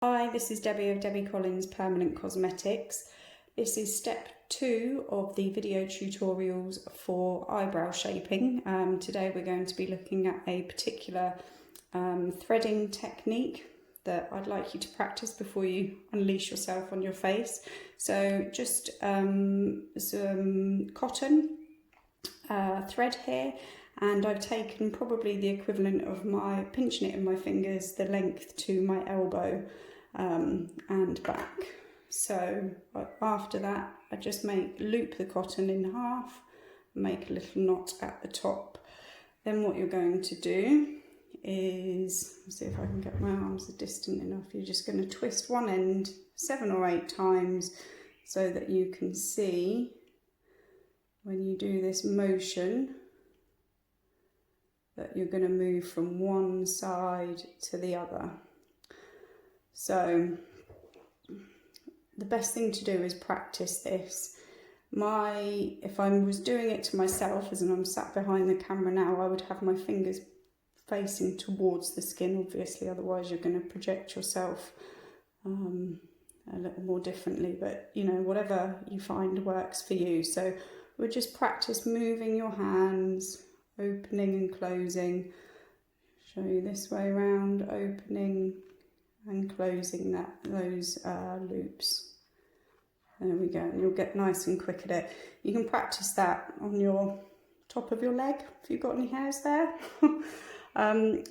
Hi, this is Debbie of Debbie Collins Permanent Cosmetics. This is step 2 of the video tutorials for eyebrow shaping. Today we're going to be looking at a particular threading technique that I'd like you to practice before you unleash yourself on your face. So just some cotton thread here, and I've taken probably the equivalent of my pinching it in my fingers, the length to my elbow and back. So after that I just loop the cotton in half, make a little knot at the top. Then what you're going to do is, see if I can get my arms distant enough, you're just going to twist one end 7 or 8 times so that you can see when you do this motion that you're going to move from one side to the other. So the best thing to do is practice this. If I was doing it to myself, as in I'm sat behind the camera now, I would have my fingers facing towards the skin, obviously, otherwise you're going to project yourself a little more differently, but you know, whatever you find works for you. So we'll just practice moving your hands, opening and closing. Show you this way around, opening and closing those loops. There we go, and you'll get nice and quick at it. You can practice that on your top of your leg if you've got any hairs there.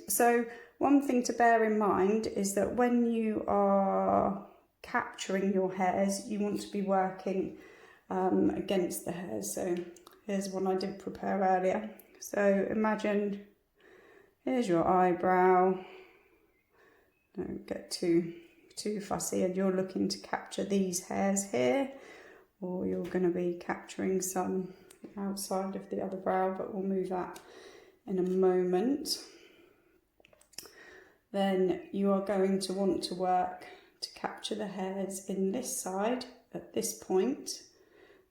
So one thing to bear in mind is that when you are capturing your hairs, you want to be working against the hairs. So here's one I did prepare earlier. So imagine, here's your eyebrow. Don't get too fussy, and you're looking to capture these hairs here, or you're going to be capturing some outside of the other brow, but we'll move that in a moment. Then you are going to want to work to capture the hairs in this side at this point,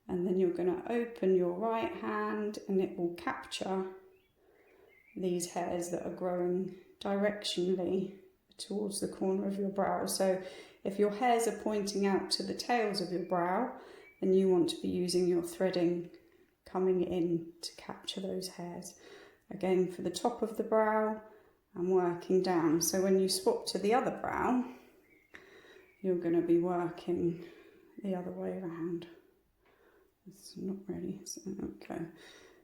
and then you're going to open your right hand and it will capture these hairs that are growing directionally towards the corner of your brow. So if your hairs are pointing out to the tails of your brow, then you want to be using your threading coming in to capture those hairs. Again, for the top of the brow and working down. So when you swap to the other brow, you're going to be working the other way around. It's not really, okay.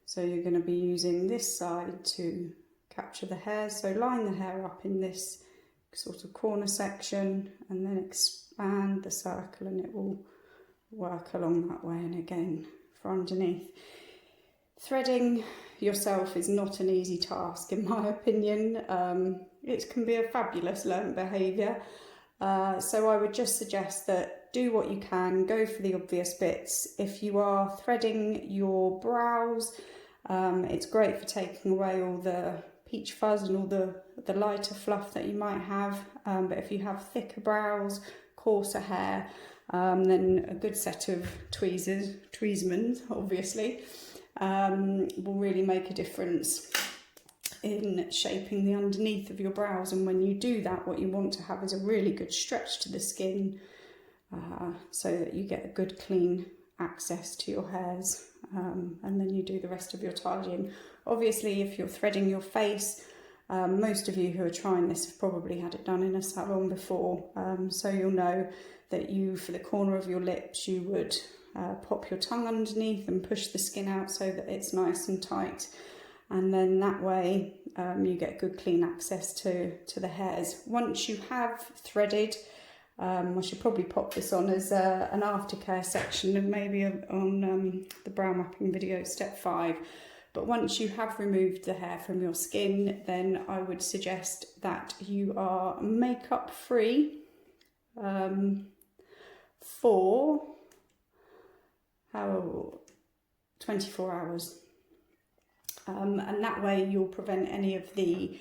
So you're going to be using this side to capture the hairs. So line the hair up in this sort of corner section and then expand the circle, and it will work along that way. And again, for underneath. Threading yourself is not an easy task, in my opinion. It can be a fabulous learned behaviour. So I would just suggest that do what you can, go for the obvious bits. If you are threading your brows, it's great for taking away all the peach fuzz and all the lighter fluff that you might have, but if you have thicker brows, coarser hair, then a good set of tweezers, obviously, will really make a difference in shaping the underneath of your brows. And when you do that, what you want to have is a really good stretch to the skin, so that you get a good clean access to your hairs, and then you do the rest of your tidying. Obviously, if you're threading your face, most of you who are trying this have probably had it done in a salon before, so you'll know that for the corner of your lips, you would pop your tongue underneath and push the skin out so that it's nice and tight, and then that way you get good clean access to the hairs. Once you have threaded, I should probably pop this on as an aftercare section and maybe on the brow mapping video step 5. But once you have removed the hair from your skin, then I would suggest that you are makeup free for 24 hours. And that way you'll prevent any of the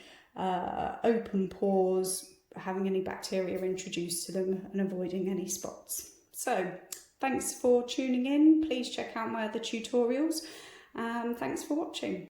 open pores, having any bacteria introduced to them, and avoiding any spots. So thanks for tuning in. Please check out my other tutorials. Thanks for watching.